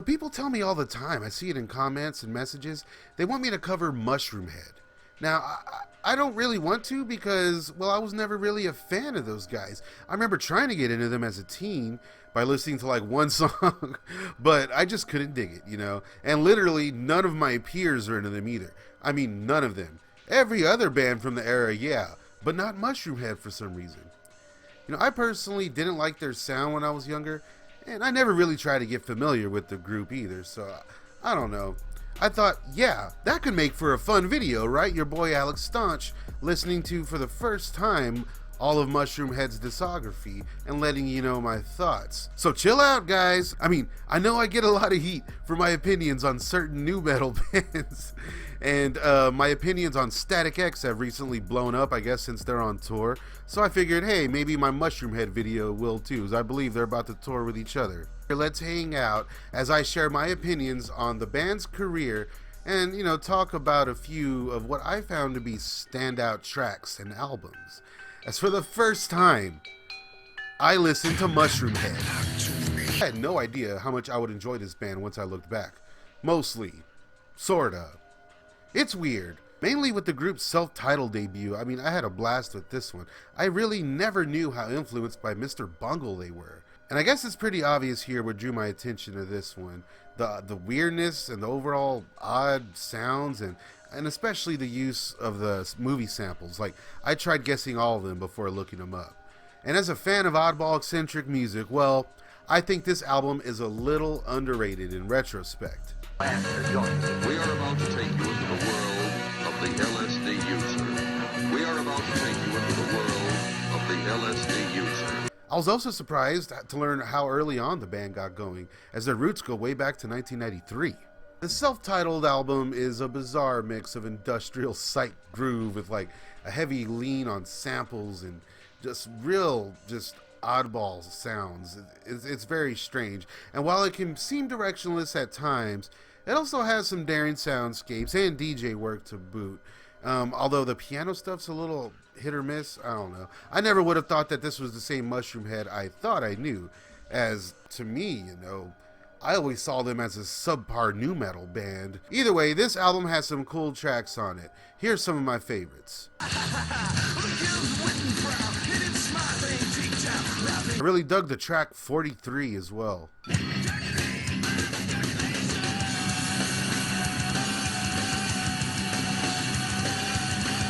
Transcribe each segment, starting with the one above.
People tell me all the time, I see it in comments and messages, they want me to cover Mushroomhead. Now, I don't really want to because, well, I was never really a fan of those guys. I remember trying to get into them as a teen by listening to like one song, but I just couldn't dig it, you know? And literally none of my peers are into them either. I mean, none of them. Every other band from the era, yeah, but not Mushroomhead for some reason. You know, I personally didn't like their sound when I was younger, and I never really tried to get familiar with the group either, so I don't know. I thought, yeah, that could make for a fun video, right? Your boy Alex Staunch listening to, for the first time, all of Mushroomhead's discography and letting you know my thoughts. So chill out, guys. I mean, I know I get a lot of heat for my opinions on certain new metal bands, and my opinions on Static X have recently blown up, I guess, since they're on tour. So I figured, hey, maybe my Mushroomhead video will too, as I believe they're about to tour with each other. Let's hang out as I share my opinions on the band's career and, you know, talk about a few of what I found to be standout tracks and albums. As for the first time, I listened to Mushroomhead. I had no idea how much I would enjoy this band once I looked back. Mostly. Sorta. It's weird. Mainly with the group's self-titled debut, I mean, I had a blast with this one. I really never knew how influenced by Mr. Bungle they were. And I guess it's pretty obvious here what drew my attention to this one. The weirdness and the overall odd sounds and especially the use of the movie samples. Like, I tried guessing all of them before looking them up. And as a fan of oddball eccentric music, well, I think this album is a little underrated in retrospect. We are about to take you into the world of the LSD user. We are about to take you into the world of the LSD user. I was also surprised to learn how early on the band got going, as their roots go way back to 1993. The self-titled album is a bizarre mix of industrial psych groove with like a heavy lean on samples and just oddball sounds. It's very strange, and while it can seem directionless at times, it also has some daring soundscapes and DJ work to boot. Although the piano stuff's a little hit or miss, I don't know. I never would have thought that this was the same Mushroomhead I thought I knew, as to me, you know, I always saw them as a subpar nu metal band. Either way, this album has some cool tracks on it. Here's some of my favorites. I really dug the track 43 as well.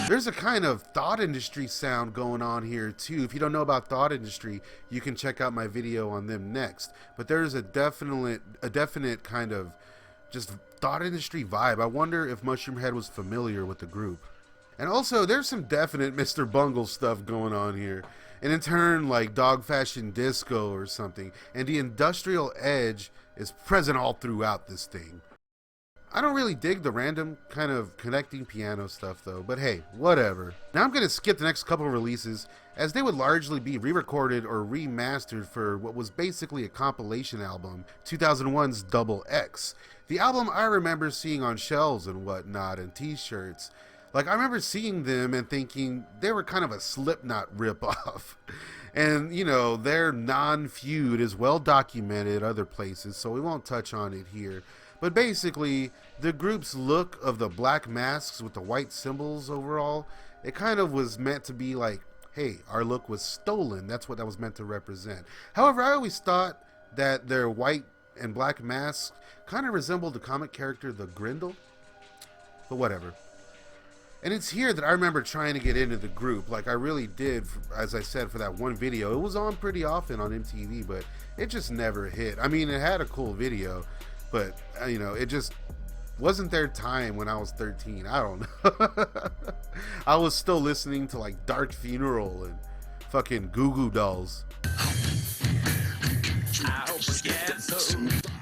There's a kind of Thought Industry sound going on here too. If you don't know about Thought Industry, you can check out my video on them next. But there's a definite kind of just Thought Industry vibe. I wonder if Mushroomhead was familiar with the group. And also, there's some definite Mr. Bungle stuff going on here. And in turn, like Dog Fashion Disco or something. And the industrial edge is present all throughout this thing. I don't really dig the random kind of connecting piano stuff though, but hey, whatever. Now I'm going to skip the next couple of releases, as they would largely be re-recorded or remastered for what was basically a compilation album, 2001's Double X. The album I remember seeing on shelves and whatnot and t-shirts. Like, I remember seeing them and thinking they were kind of a Slipknot ripoff. And, you know, their non-feud is well documented other places, so we won't touch on it here. But basically, the group's look of the black masks with the white symbols overall, it kind of was meant to be like, hey, our look was stolen. That's what that was meant to represent. However, I always thought that their white and black masks kind of resembled the comic character The Grindel. But whatever. And it's here that I remember trying to get into the group, like I really did, as I said, for that one video. It was on pretty often on MTV, but it just never hit. I mean, it had a cool video, but, you know, it just wasn't their time when I was 13. I don't know. I was still listening to, like, Dark Funeral and fucking Goo Goo Dolls.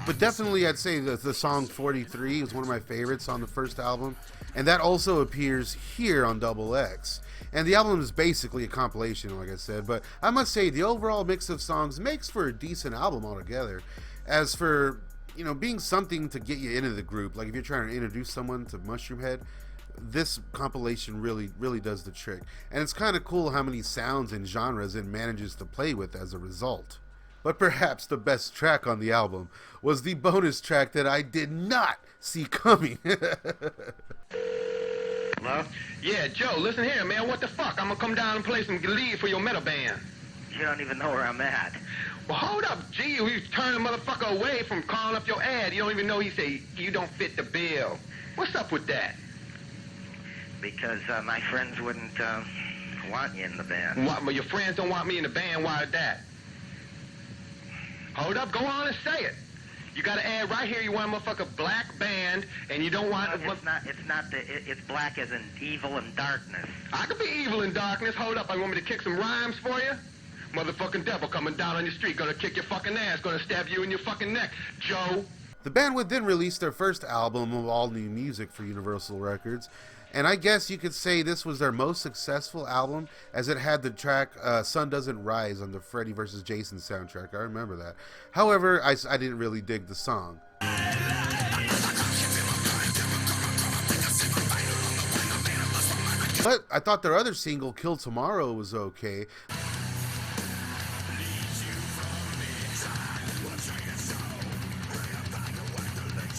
But definitely, I'd say that the song 43 is one of my favorites on the first album. And that also appears here on Double X. And the album is basically a compilation, like I said. But I must say, the overall mix of songs makes for a decent album altogether. As for, you know, being something to get you into the group, like if you're trying to introduce someone to Mushroomhead, this compilation really does the trick. And it's kind of cool how many sounds and genres it manages to play with as a result. But perhaps the best track on the album was the bonus track that I did not see coming. Hello? Yeah, Joe, listen here, man. What the fuck? I'm gonna come down and play some lead for your metal band. You don't even know where I'm at. Well, hold up, G. You turn the motherfucker away from calling up your ad. You don't even know he say you don't fit the bill. What's up with that? Because my friends wouldn't want you in the band. What, but your friends don't want me in the band. Why is that? Hold up, go on and say it. You got an ad right here. You want a motherfucker black band, and you don't want. No, it's black as in evil and darkness. I could be evil in darkness. Hold up, you want me to kick some rhymes for you? Motherfucking devil coming down on your street, gonna kick your fucking ass, gonna stab you in your fucking neck, Joe. The band would then release their first album of all new music for Universal Records, and I guess you could say this was their most successful album, as it had the track Sun Doesn't Rise on the Freddy vs. Jason soundtrack. I remember that. However, I didn't really dig the song. But I thought their other single, Kill Tomorrow, was okay.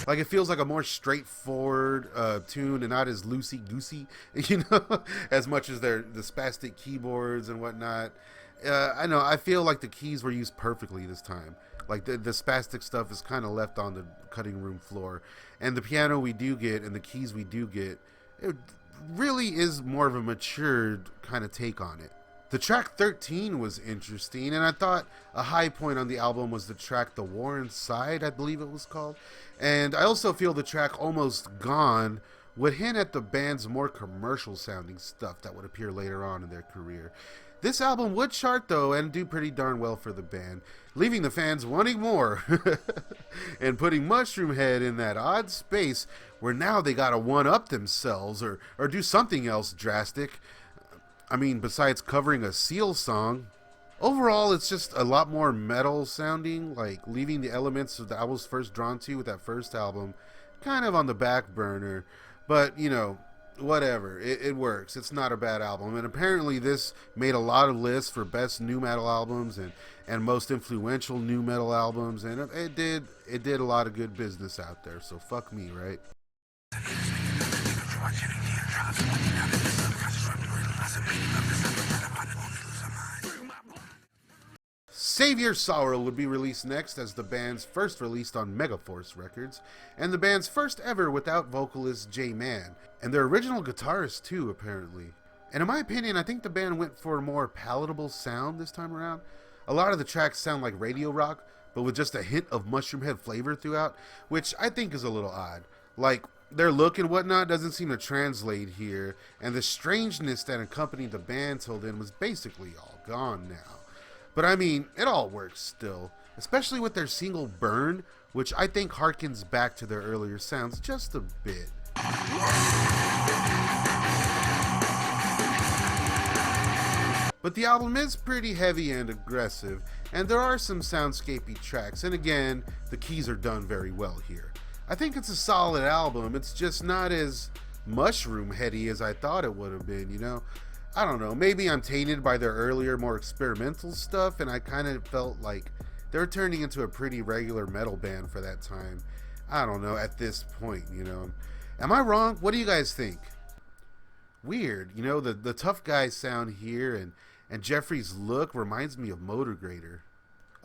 Like, it feels like a more straightforward tune and not as loosey-goosey, you know, as much as the spastic keyboards and whatnot. I know, I feel like the keys were used perfectly this time. Like, the spastic stuff is kind of left on the cutting room floor. And the piano we do get and the keys we do get, it really is more of a matured kind of take on it. The track 13 was interesting, and I thought a high point on the album was the track The War Inside, I believe it was called. And I also feel the track Almost Gone would hint at the band's more commercial sounding stuff that would appear later on in their career. This album would chart though and do pretty darn well for the band, leaving the fans wanting more and putting Mushroomhead in that odd space where now they gotta one-up themselves or do something else drastic. I mean, besides covering a Seal song. Overall, it's just a lot more metal sounding, like leaving the elements that I was first drawn to with that first album kind of on the back burner. But, you know, whatever. It works. It's not a bad album. And apparently this made a lot of lists for best new metal albums and most influential new metal albums. And it did a lot of good business out there. So fuck me, right? Save Your Sorrow would be released next as the band's first released on Megaforce Records, and the band's first ever without vocalist J Man, and their original guitarist too, apparently. And in my opinion, I think the band went for a more palatable sound this time around. A lot of the tracks sound like radio rock, but with just a hint of Mushroomhead flavor throughout, which I think is a little odd. Like, their look and whatnot doesn't seem to translate here, and the strangeness that accompanied the band till then was basically all gone now. But I mean, it all works still, especially with their single Burn, which I think harkens back to their earlier sounds just a bit. But the album is pretty heavy and aggressive, and there are some soundscapey tracks, and again, the keys are done very well here. I think it's a solid album. It's just not as Mushroomheady as I thought it would have been, you know? I don't know, maybe I'm tainted by their earlier, more experimental stuff, and I kind of felt like they're turning into a pretty regular metal band for that time. I don't know, at this point, you know. Am I wrong? What do you guys think? Weird, you know, the tough guy sound here, and Jeffrey's look reminds me of Motor Grader.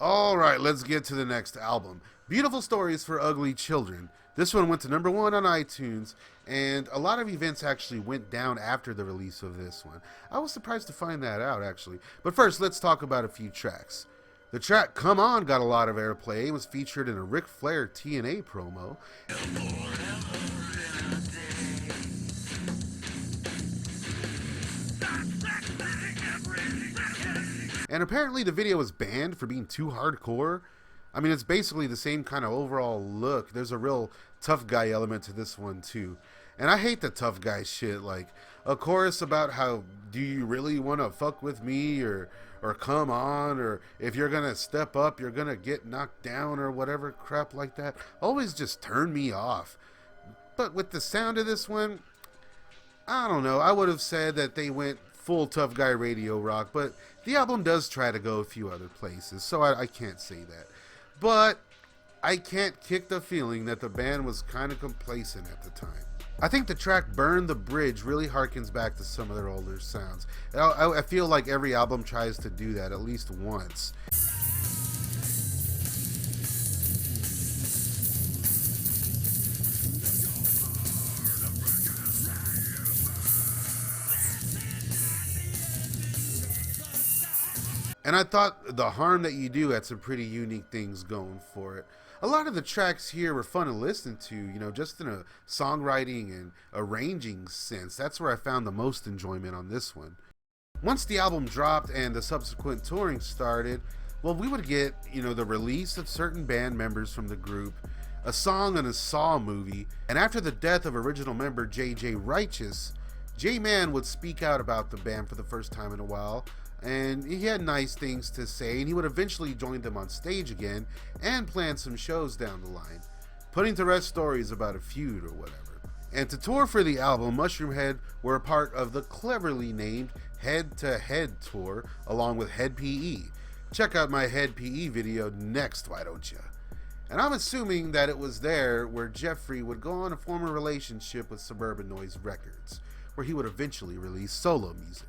Alright, let's get to the next album. Beautiful Stories for Ugly Children. This one went to number 1 on iTunes, and a lot of events actually went down after the release of this one. I was surprised to find that out, actually. But first, let's talk about a few tracks. The track Come On got a lot of airplay. It was featured in a Ric Flair TNA promo. And apparently the video was banned for being too hardcore. I mean, it's basically the same kind of overall look. There's a real tough guy element to this one too. And I hate the tough guy shit, like a chorus about how, do you really want to fuck with me, or come on, or if you're going to step up, you're going to get knocked down, or whatever crap like that. Always just turn me off. But with the sound of this one, I don't know. I would have said that they went full tough guy radio rock, but the album does try to go a few other places, so I can't say that. But I can't kick the feeling that the band was kind of complacent at the time. I think the track Burn the Bridge really harkens back to some of their older sounds. I feel like every album tries to do that at least once. And I thought The Harm That You Do had some pretty unique things going for it. A lot of the tracks here were fun to listen to, you know, just in a songwriting and arranging sense. That's where I found the most enjoyment on this one. Once the album dropped and the subsequent touring started, well, we would get, you know, the release of certain band members from the group, a song in a Saw movie, and after the death of original member J.J. Righteous, J-Man would speak out about the band for the first time in a while, and he had nice things to say, and he would eventually join them on stage again and plan some shows down the line, putting to rest stories about a feud or whatever. And to tour for the album, Mushroomhead were a part of the cleverly named Head to Head tour along with Head PE. Check out my Head PE video next, why don't you? And I'm assuming that it was there where Jeffrey would go on to form a relationship with Suburban Noise Records, where he would eventually release solo music.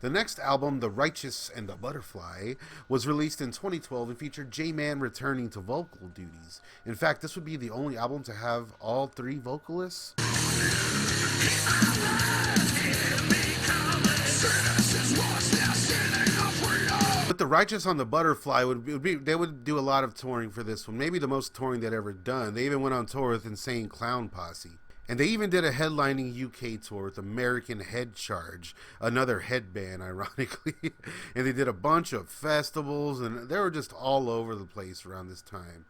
The next album, The Righteous and the Butterfly, was released in 2012 and featured J-Man returning to vocal duties. In fact, this would be the only album to have all three vocalists. With The Righteous on the Butterfly, they would do a lot of touring for this one, maybe the most touring they'd ever done. They even went on tour with Insane Clown Posse. And they even did a headlining UK tour with American Head Charge, another head band, ironically. And they did a bunch of festivals, and they were just all over the place around this time.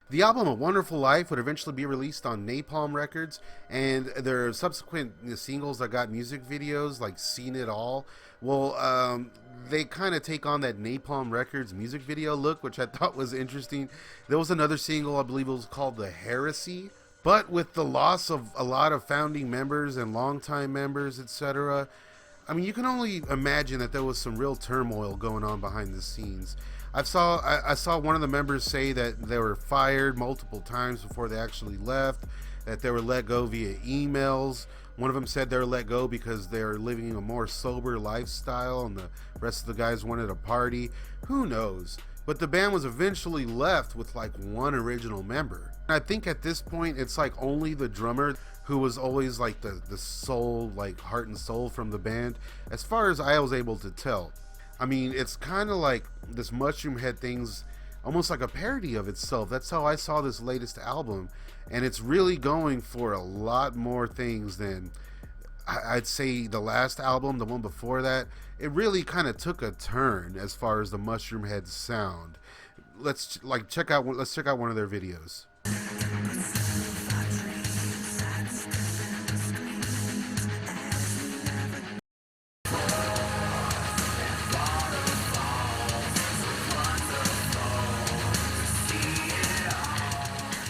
The album A Wonderful Life would eventually be released on Napalm Records, and their subsequent singles that got music videos, like Seen It All, well, they kind of take on that Napalm Records music video look, which I thought was interesting. There was another single, I believe it was called The Heresy, but with the loss of a lot of founding members and longtime members, etc., I mean, you can only imagine that there was some real turmoil going on behind the scenes. I saw one of the members say that they were fired multiple times before they actually left, that they were let go via emails. One of them said they were let go because they were living a more sober lifestyle and the rest of the guys wanted a party. Who knows? But the band was eventually left with like one original member. I think at this point it's like only the drummer who was always like the soul, like heart and soul from the band, as far as I was able to tell. I mean, it's kind of like this Mushroomhead thing's almost like a parody of itself. That's how I saw this latest album, and it's really going for a lot more things than I'd say the last album, the one before that. It really kind of took a turn as far as the Mushroomhead sound. Let's check out one of their videos.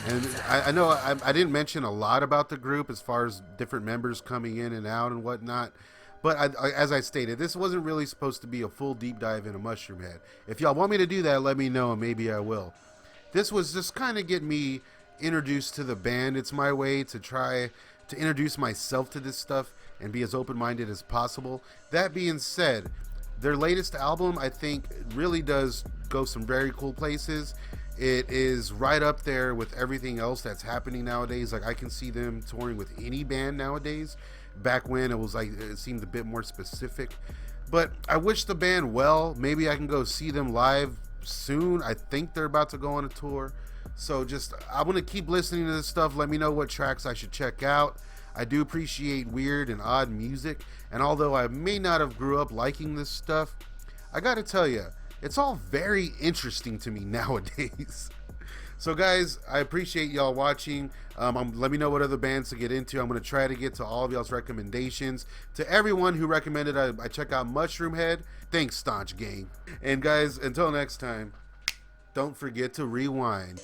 And I know I didn't mention a lot about the group as far as different members coming in and out and whatnot, but as I stated, this wasn't really supposed to be a full deep dive into Mushroomhead. If y'all want me to do that, let me know and maybe I will. This was just kind of get me introduced to the band. It's my way to try to introduce myself to this stuff and be as open-minded as possible. That being said, their latest album, I think, really does go some very cool places. It is right up there with everything else that's happening nowadays. Like, I can see them touring with any band nowadays. Back when it was like, it seemed a bit more specific. But I wish the band well. Maybe I can go see them live soon. I think they're about to go on a tour. So I want to keep listening to this stuff. Let me know what tracks I should check out. I do appreciate weird and odd music. And although I may not have grew up liking this stuff, I gotta tell you, it's all very interesting to me nowadays. So guys, I appreciate y'all watching. Let me know what other bands to get into. I'm going to try to get to all of y'all's recommendations. To everyone who recommended I check out Mushroomhead, thanks, staunch gang. And guys, until next time, don't forget to rewind.